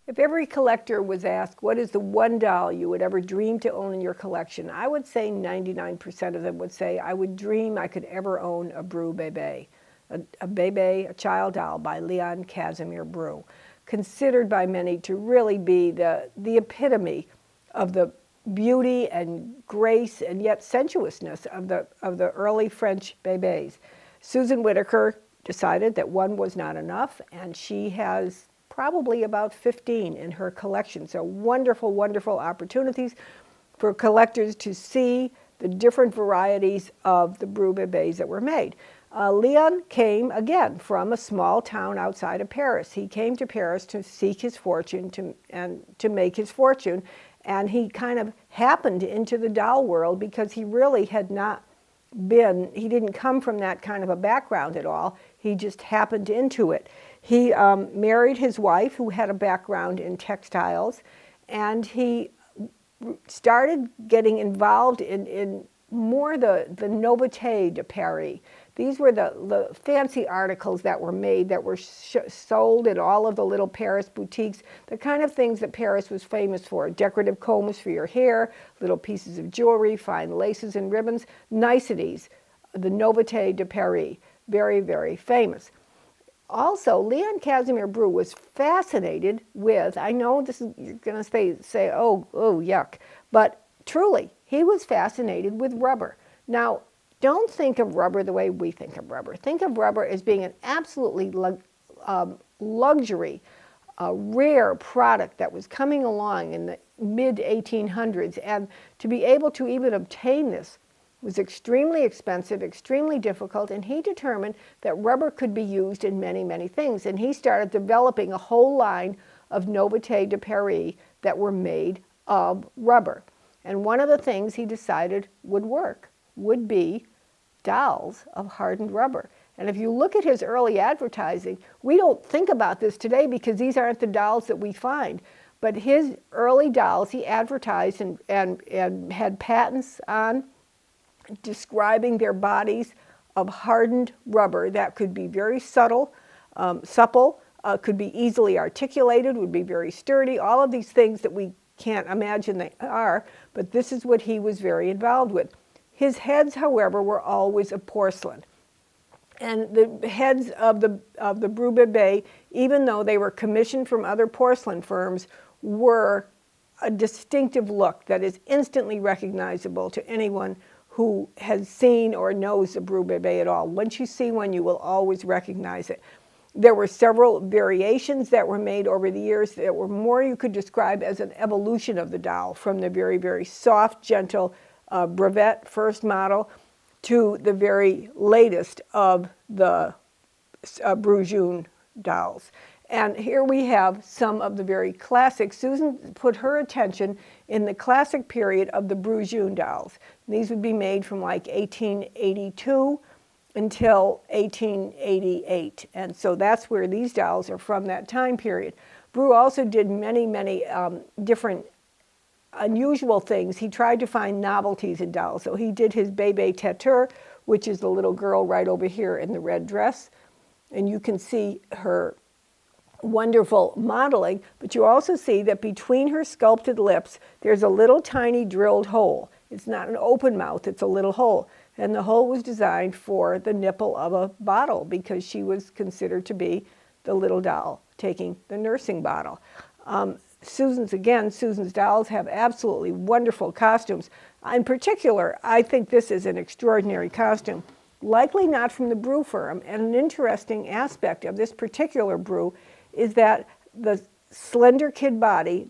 If every collector was asked, what is the one doll you would ever dream to own in your collection, I would say 99% of them would say, I would dream I could ever own a Bru Bebe, a Bebe, a child doll by Leon Casimir Bru, considered by many to really be the epitome of the beauty and grace and yet sensuousness of the early French Bebes. Susan Whitaker decided that one was not enough, and she has probably about 15 in her collection. So wonderful, wonderful opportunities for collectors to see the different varieties of the Bru Bebes that were made. Leon came, again, from a small town outside of Paris. He came to Paris to seek his fortune and to make his fortune, and he kind of happened into the doll world because he really had not he didn't come from that kind of a background at all. He just happened into it. He married his wife, who had a background in textiles, and he started getting involved in more the nouveauté de Paris. These were the fancy articles that were made that were sold in all of the little Paris boutiques, the kind of things that Paris was famous for: decorative combs for your hair, little pieces of jewelry, fine laces and ribbons, niceties, the nouveauté de Paris, very, very famous. Also, Leon Casimir Bru was fascinated with, I know this is, you're going to say, oh, yuck, but truly, he was fascinated with rubber. Now, don't think of rubber the way we think of rubber. Think of rubber as being an absolutely luxury, rare product that was coming along in the mid-1800s, and to be able to even obtain this was extremely expensive, extremely difficult, and he determined that rubber could be used in many, many things. And he started developing a whole line of nouveautés de Paris that were made of rubber. And one of the things he decided would work would be dolls of hardened rubber. And if you look at his early advertising, we don't think about this today because these aren't the dolls that we find. But his early dolls, he advertised and had patents on describing their bodies of hardened rubber that could be very supple, could be easily articulated, would be very sturdy, all of these things that we can't imagine they are, but this is what he was very involved with. His heads, however, were always of porcelain. And the heads of the Bru Bebe, even though they were commissioned from other porcelain firms, were a distinctive look that is instantly recognizable to anyone who has seen or knows the Bru Bebe at all. Once you see one, you will always recognize it. There were several variations that were made over the years that were more you could describe as an evolution of the doll, from the very, very soft, gentle Brevet first model to the very latest of the Brujon dolls. And here we have some of the very classic. Susan put her attention in the classic period of the Brujon dolls. These would be made from like 1882 until 1888. And so that's where these dolls are from, that time period. Bru also did many, many different unusual things. He tried to find novelties in dolls. So he did his Bebe Têteur, which is the little girl right over here in the red dress. And you can see her wonderful modeling, but you also see that between her sculpted lips, there's a little tiny drilled hole. It's not an open mouth, it's a little hole. And the hole was designed for the nipple of a bottle because she was considered to be the little doll taking the nursing bottle. Susan's dolls have absolutely wonderful costumes. In particular, I think this is an extraordinary costume, likely not from the Bru firm. And an interesting aspect of this particular Bru is that the slender kid body,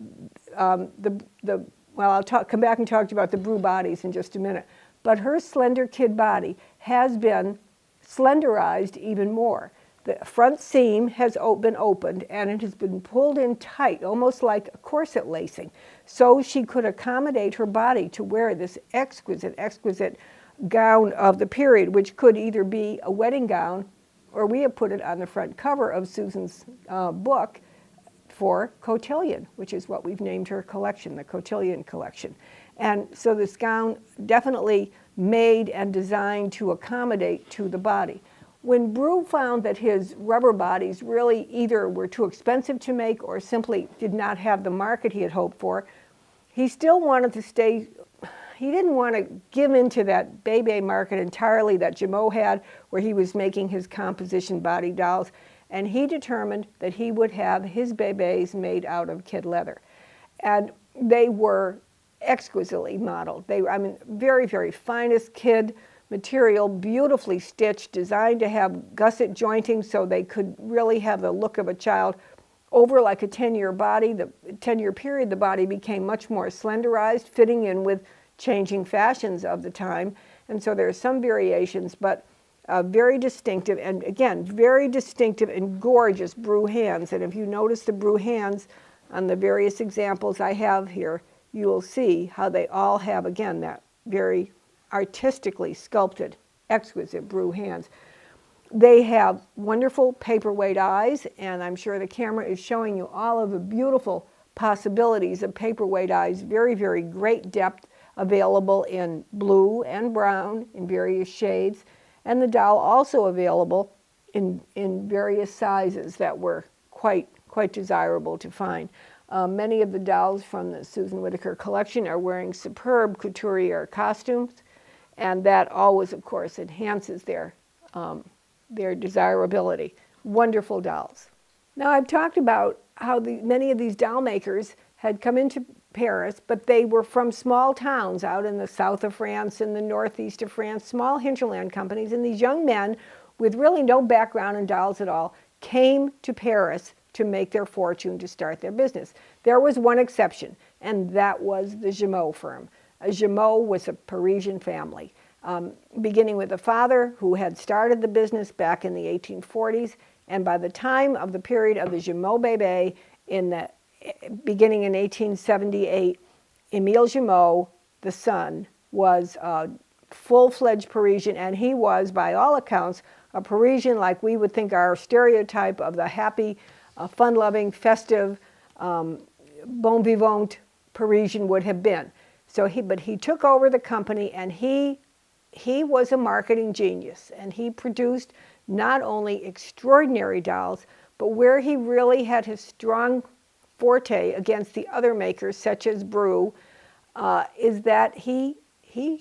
well, I'll come back and talk to you about the Bru bodies in just a minute, but her slender kid body has been slenderized even more. The front seam has been opened and it has been pulled in tight, almost like a corset lacing, so she could accommodate her body to wear this exquisite, exquisite gown of the period, which could either be a wedding gown, or we have put it on the front cover of Susan's book for Cotillion, which is what we've named her collection, the Cotillion collection. And so this gown definitely made and designed to accommodate to the body. When Brew found that his rubber bodies really either were too expensive to make or simply did not have the market he had hoped for, he still wanted to stay, he didn't want to give into that Bebe market entirely that Jumeau had, where he was making his composition body dolls, and he determined that he would have his Bebes made out of kid leather. And they were exquisitely modeled. They were, I mean, very, very finest kid material, beautifully stitched, designed to have gusset jointing so they could really have the look of a child. Over like a 10-year body, the 10-year period, the body became much more slenderized, fitting in with changing fashions of the time. And so there are some variations, but very distinctive, and again, very distinctive and gorgeous Brew hands. And if you notice the Brew hands on the various examples I have here, you will see how they all have, again, that very artistically sculpted, exquisite Brew hands. They have wonderful paperweight eyes, and I'm sure the camera is showing you all of the beautiful possibilities of paperweight eyes. Very, very great depth available in blue and brown in various shades, and the doll also available in various sizes that were quite desirable to find. Many of the dolls from the Susan Whitaker collection are wearing superb couturier costumes, and that always, of course, enhances their desirability. Wonderful dolls. Now, I've talked about how many of these doll makers had come into Paris, but they were from small towns out in the south of France and the northeast of France, small hinterland companies, and these young men with really no background in dolls at all came to Paris to make their fortune, to start their business. There was one exception, and that was the Jumeau firm. Jumeau was a Parisian family, beginning with a father who had started the business back in the 1840s, and by the time of the period of the Jumeau Bebe, beginning in 1878, Émile Jumeau, the son, was a full-fledged Parisian, and he was, by all accounts, a Parisian like we would think our stereotype of the happy, fun-loving, festive, bon vivant Parisian would have been. But he took over the company, and he was a marketing genius, and he produced not only extraordinary dolls, but where he really had his strong forte against the other makers, such as Brew, is that he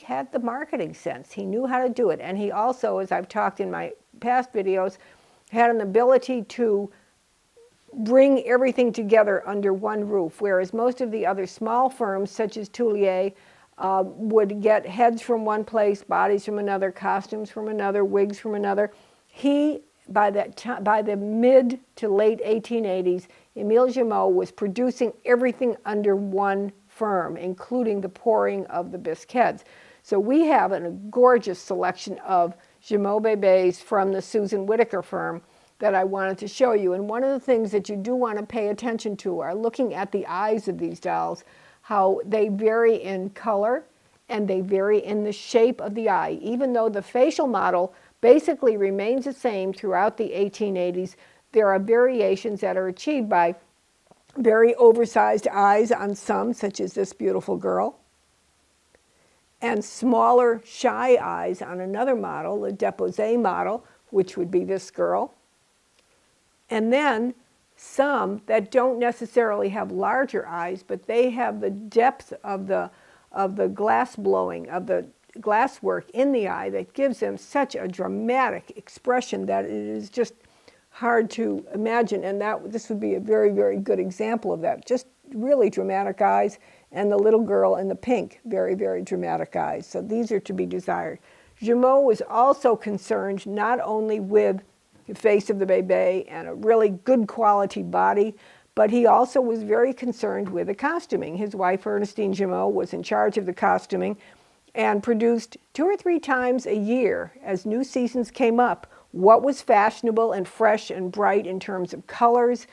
had the marketing sense. He knew how to do it, and he also, as I've talked in my past videos, had an ability to bring everything together under one roof, whereas most of the other small firms, such as Theriault, would get heads from one place, bodies from another, costumes from another, wigs from another. By the mid to late 1880s, Émile Jumeau was producing everything under one firm, including the pouring of the bisque heads. So we have a gorgeous selection of Jumeau Bebes from the Susan Whitaker firm that I wanted to show you. And one of the things that you do want to pay attention to are looking at the eyes of these dolls, how they vary in color and they vary in the shape of the eye. Even though the facial model basically remains the same throughout the 1880s, there are variations that are achieved by very oversized eyes on some, such as this beautiful girl, and smaller, shy eyes on another model, the Déposé model, which would be this girl. And then some that don't necessarily have larger eyes, but they have the depth of the glass blowing, of the glass work in the eye that gives them such a dramatic expression that it is just hard to imagine. And this would be a very, very good example of that. Just really dramatic eyes, and the little girl in the pink, very, very dramatic eyes. So these are to be desired. Jumeau was also concerned not only with the face of the Bebe and a really good quality body, but he also was very concerned with the costuming. His wife, Ernestine Jumeau, was in charge of the costuming and produced 2 or 3 times a year, as new seasons came up, what was fashionable and fresh and bright in terms of colors,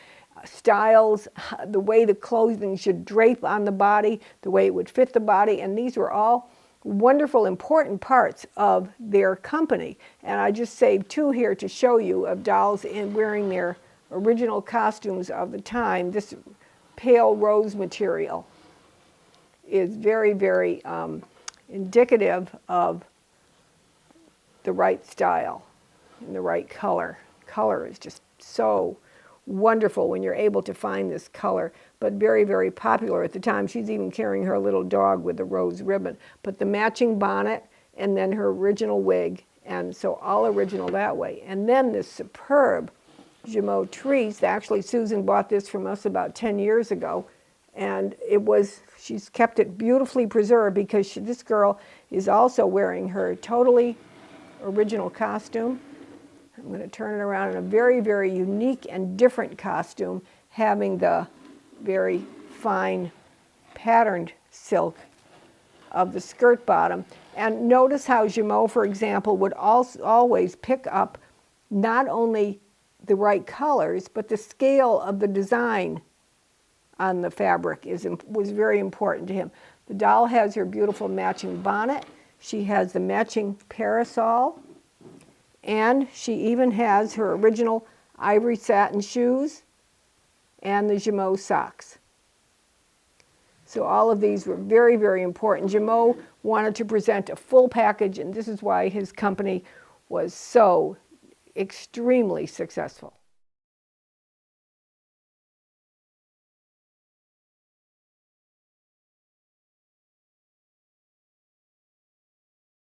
styles, the way the clothing should drape on the body, the way it would fit the body, and these were all wonderful, important parts of their company. And I just saved 2 here to show you of dolls wearing their original costumes of the time. This pale rose material is very, very indicative of the right style. in the right color. Color is just so wonderful when you're able to find this color, but very, very popular at the time. She's even carrying her little dog with the rose ribbon. But the matching bonnet and then her original wig, and so all original that way. And then this superb Gemot Trees. Actually, Susan bought this from us about 10 years ago, and she's kept it beautifully preserved because this girl is also wearing her totally original costume. I'm going to turn it around in a very, very unique and different costume, having the very fine patterned silk of the skirt bottom. And notice how Gemot, for example, would always pick up not only the right colors, but the scale of the design on the fabric was very important to him. The doll has her beautiful matching bonnet. She has the matching parasol. And she even has her original ivory satin shoes and the Gemot socks. So all of these were very, very important. Gemot wanted to present a full package, and this is why his company was so extremely successful.